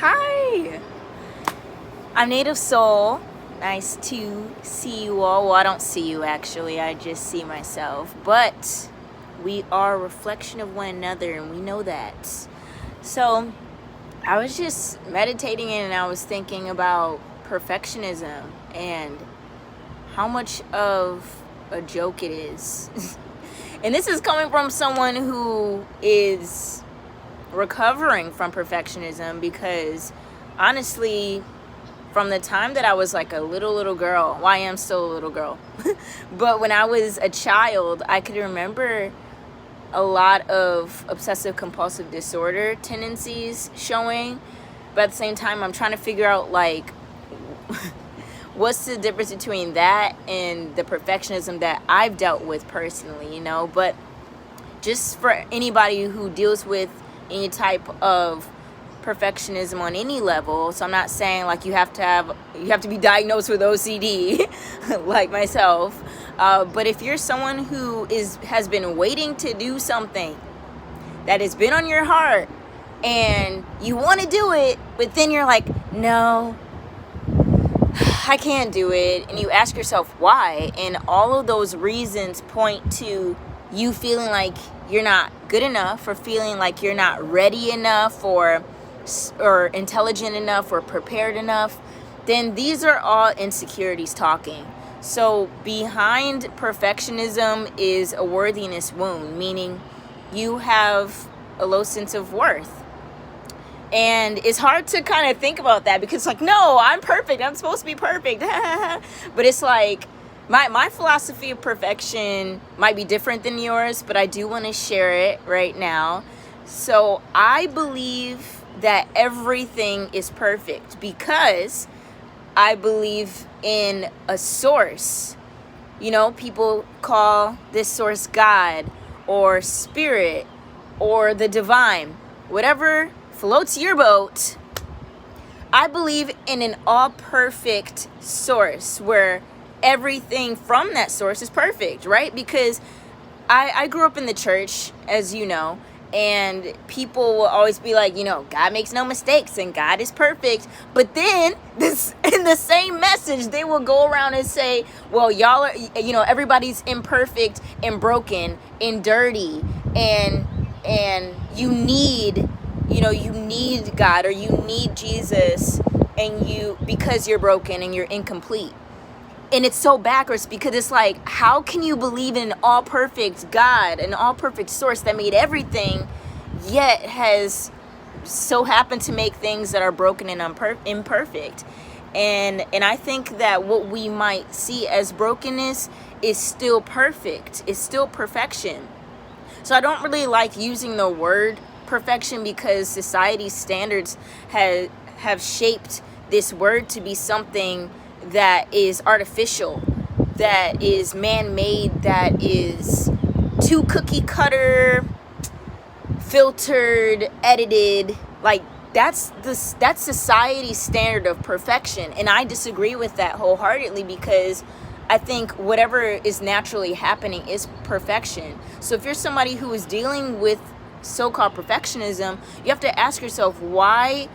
Hi, I'm Native Soul. Nice to see you all. Well, I don't see you actually, I just see myself. But we are a reflection of one another, and we know that. So, I was just meditating and I was thinking about perfectionism and how much of a joke it is. And this is coming from someone who is recovering from perfectionism, because honestly, from the time that I was like a little girl, well, I am still a little girl, but when I was a child, I could remember a lot of obsessive compulsive disorder tendencies showing. But at the same time, I'm trying to figure out like what's the difference between that and the perfectionism that I've dealt with personally, But just for anybody who deals with any type of perfectionism on any level, so I'm not saying like you have to be diagnosed with OCD like myself, but if you're someone who has been waiting to do something that has been on your heart and you want to do it, but then you're like, no, I can't do it, and you ask yourself why, and all of those reasons point to you feeling like you're not good enough, or feeling like you're not ready enough, or intelligent enough, or prepared enough, then these are all insecurities talking. So behind perfectionism is a worthiness wound, meaning you have a low sense of worth. And it's hard to kind of think about that, because like, no, I'm perfect, I'm supposed to be perfect. But it's like, my philosophy of perfection might be different than yours, but I do want to share it right now. So I believe that everything is perfect because I believe in a source. People call this source God or spirit or the divine, whatever floats your boat. I believe in an all-perfect source where everything from that source is perfect, right? Because I grew up in the church, as you know, and people will always be like, God makes no mistakes and God is perfect. But then this, in the same message, they will go around and say, well, y'all are, everybody's imperfect and broken and dirty, and you need God, or you need Jesus, and because you're broken and you're incomplete. And it's so backwards, because it's like, how can you believe in an all-perfect God, an all-perfect source that made everything, yet has so happened to make things that are broken and imperfect? And I think that what we might see as brokenness is still perfect, is still perfection. So I don't really like using the word perfection, because society's standards have shaped this word to be something that is artificial, that is man-made, that is too cookie cutter, filtered, edited. Like that's society's standard of perfection, and I disagree with that wholeheartedly, because I think whatever is naturally happening is perfection. So if you're somebody who is dealing with so-called perfectionism, you have to ask yourself, why?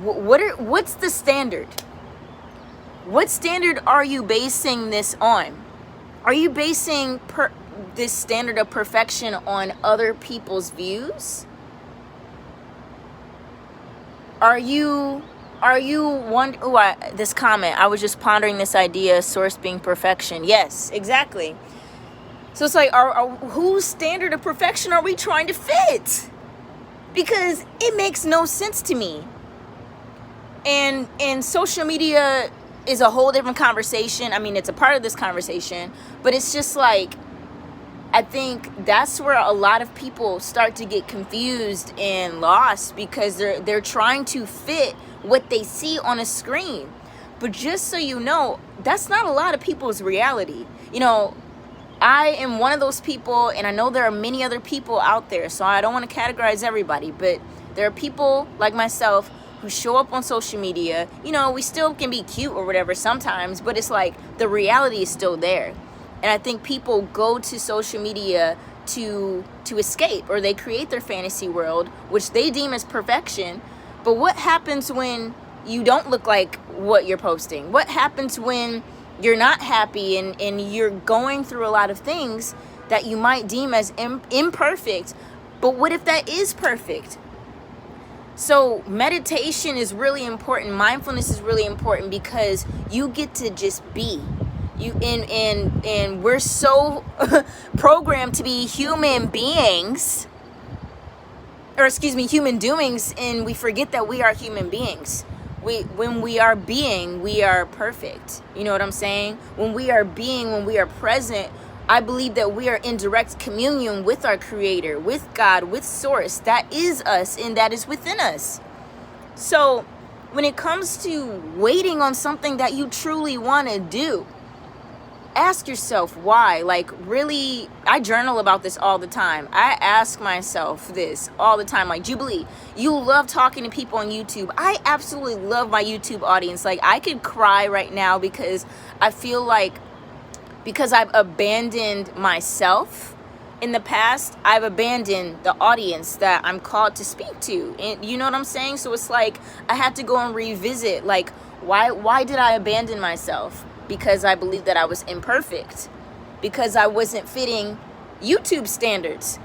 What's the standard? What standard are you basing this on? Are you basing this standard of perfection on other people's views? This comment, I was just pondering this idea, source being perfection. Yes, exactly. So it's like, whose standard of perfection are we trying to fit? Because it makes no sense to me. And social media is a whole different conversation. I mean, it's a part of this conversation, but it's just like, I think that's where a lot of people start to get confused and lost, because they're trying to fit what they see on a screen. But just so you know, that's not a lot of people's reality. I am one of those people, and I know there are many other people out there, so I don't want to categorize everybody, but there are people like myself who show up on social media. We still can be cute or whatever sometimes, but it's like the reality is still there. And I think people go to social media to escape, or they create their fantasy world, which they deem as perfection, But what happens when you don't look like what you're posting? What happens when you're not happy and you're going through a lot of things that you might deem as imperfect? But what if that is perfect? So meditation is really important. Mindfulness is really important because you get to just be. And we're so programmed to be human beings, or excuse me, human doings, and we forget that we are human beings. When we are being, we are perfect. You know what I'm saying? When we are being, when we are present, I believe that we are in direct communion with our Creator, with God, with Source. That is us and that is within us. So when it comes to waiting on something that you truly want to do, ask yourself why. Like, really, I journal about this all the time. I ask myself this all the time. Like, Jubilee, you love talking to people on YouTube. I absolutely love my YouTube audience. Like, I could cry right now because I feel like, because I've abandoned myself in the past, I've abandoned the audience that I'm called to speak to. And you know what I'm saying? So it's like I had to go and revisit, like, why did I abandon myself? Because I believed that I was imperfect, because I wasn't fitting YouTube standards.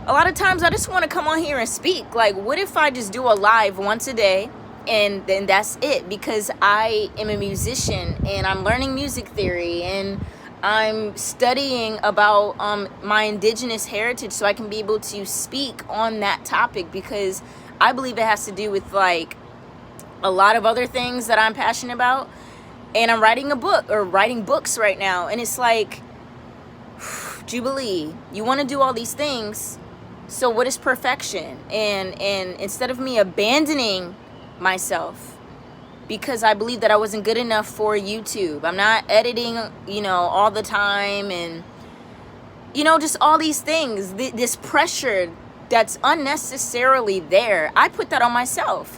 A lot of times I just want to come on here and speak. Like, what if I just do a live once a day and then that's it? Because I am a musician and I'm learning music theory and I'm studying about my indigenous heritage so I can be able to speak on that topic, because I believe it has to do with like a lot of other things that I'm passionate about. And I'm writing a book, or writing books right now. And it's like, Jubilee, you want to do all these things. So what is perfection? And instead of me abandoning myself because I believe that I wasn't good enough for YouTube, I'm not editing, all the time. And, just all these things, this pressure that's unnecessarily there. I put that on myself.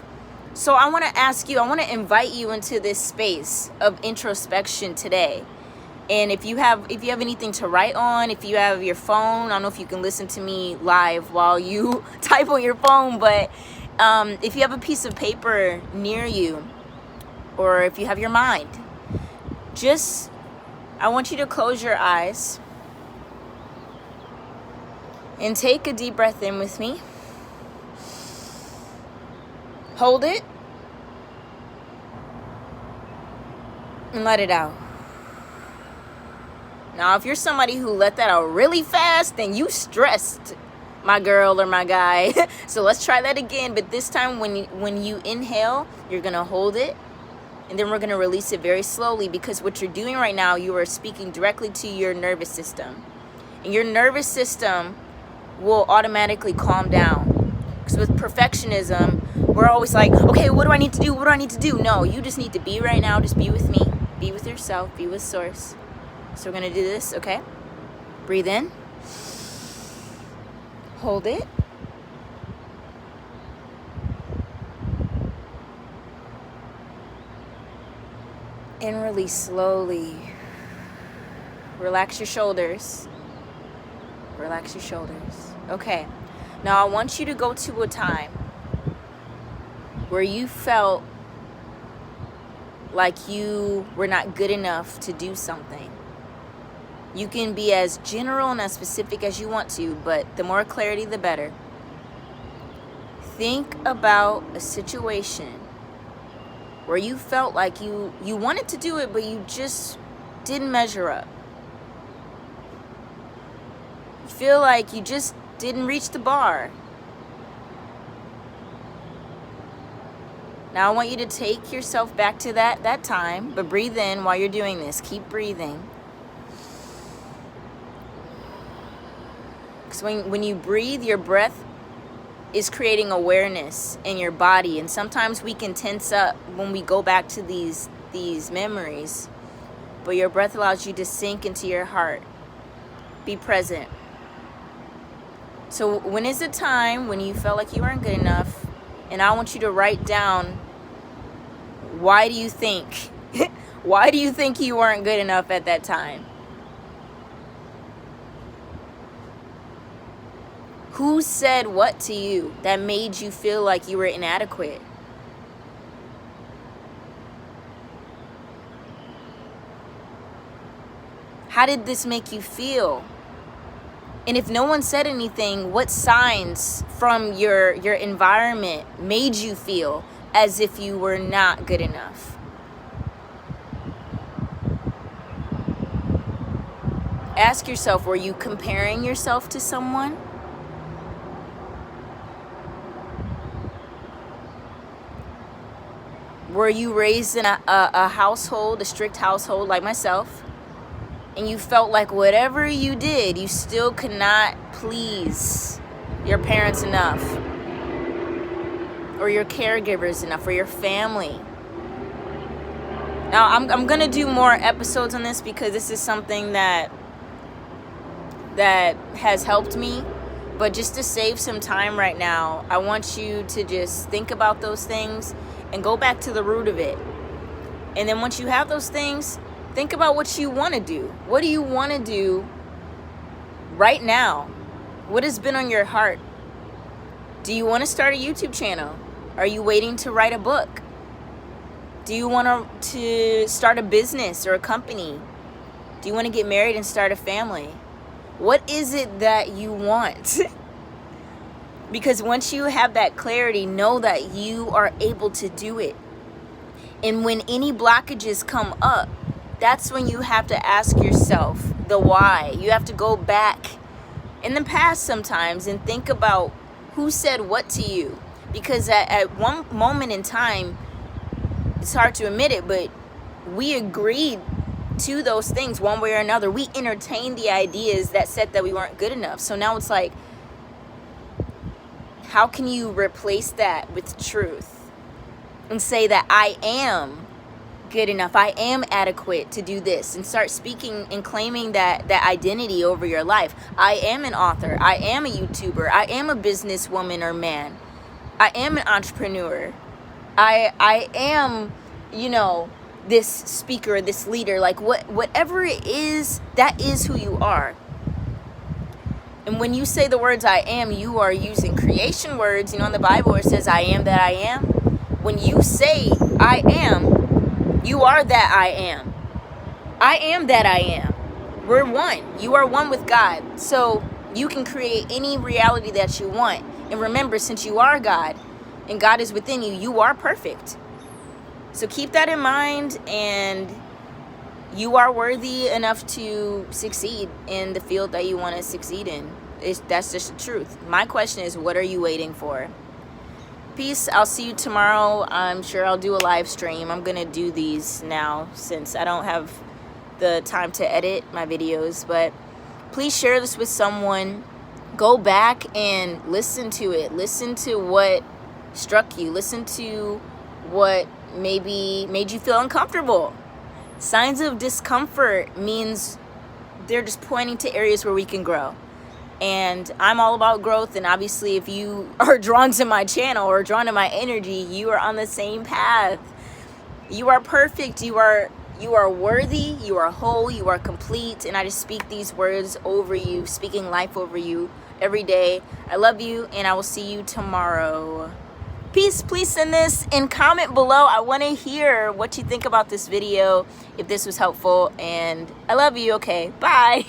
So I want to ask you, I want to invite you into this space of introspection today. And if you have anything to write on, if you have your phone, I don't know if you can listen to me live while you type on your phone, but if you have a piece of paper near you, or if you have your mind, I want you to close your eyes and take a deep breath in with me. Hold it and let it out. Now, if you're somebody who let that out really fast, then you stressed, my girl or my guy. So let's try that again. But this time when you inhale, you're going to hold it. And then we're going to release it very slowly, because what you're doing right now, you are speaking directly to your nervous system. And your nervous system will automatically calm down. Because with perfectionism, we're always like, okay, what do I need to do? What do I need to do? No, you just need to be right now. Just be with me. Be with yourself. Be with Source. So we're going to do this, okay? Breathe in. Hold it. And release slowly. Relax your shoulders. Relax your shoulders. Okay. Now I want you to go to a time where you felt like you were not good enough to do something. You can be as general and as specific as you want to, but the more clarity, the better. Think about a situation where you felt like you wanted to do it, but you just didn't measure up. You feel like you just didn't reach the bar. Now I want you to take yourself back to that time, but breathe in while you're doing this. Keep breathing. Because when you breathe, your breath is creating awareness in your body. And sometimes we can tense up when we go back to these memories. But your breath allows you to sink into your heart. Be present. So when is the time when you felt like you weren't good enough? And I want you to write down, why do you think you weren't good enough at that time? Who said what to you that made you feel like you were inadequate? How did this make you feel? And if no one said anything, what signs from your environment made you feel as if you were not good enough? Ask yourself, were you comparing yourself to someone? Were you raised in a household, a strict household like myself, and you felt like whatever you did, you still could not please your parents enough, or your caregivers enough, or your family? Now, I'm gonna do more episodes on this because this is something that has helped me. But just to save some time right now, I want you to just think about those things and go back to the root of it. And then once you have those things, think about what you want to do. What do you want to do right now? What has been on your heart? Do you want to start a YouTube channel? Are you waiting to write a book? Do you want to start a business or a company? Do you want to get married and start a family? What is it that you want? Because once you have that clarity, know that you are able to do it. And when any blockages come up, that's when you have to ask yourself the why. You have to go back in the past sometimes and think about who said what to you. Because at one moment in time, it's hard to admit it, but we agreed to those things one way or another. We entertained the ideas that said that we weren't good enough. So now it's like, how can you replace that with truth and say that I am good enough, I am adequate to do this, and start speaking and claiming that identity over your life? I am an author, I am a YouTuber, I am a businesswoman or man, I am an entrepreneur, I am, this speaker, this leader. Like whatever it is, that is who you are. And when you say the words I am, you are using creation words. In the Bible it says I am that I am. When you say I am, you are that I am. I am that I am. We're one. You are one with God. So you can create any reality that you want. And remember, since you are God and God is within you, you are perfect. So keep that in mind, and you are worthy enough to succeed in the field that you want to succeed in. That's just the truth. My question is, what are you waiting for? Peace. I'll see you tomorrow. I'm sure I'll do a live stream. I'm going to do these now since I don't have the time to edit my videos. But please share this with someone. Go back and listen to it. Listen to what struck you. Listen to what maybe made you feel uncomfortable. Signs of discomfort means they're just pointing to areas where we can grow. And I'm all about growth, and obviously if you are drawn to my channel or drawn to my energy, you are on the same path. You are perfect. You are worthy. You are whole. You are complete. And I just speak these words over you, speaking life over you every day. I love you, and I will see you tomorrow. Peace. Please send this and comment below. I want to hear what you think about this video, if this was helpful. And I love you. Okay, bye.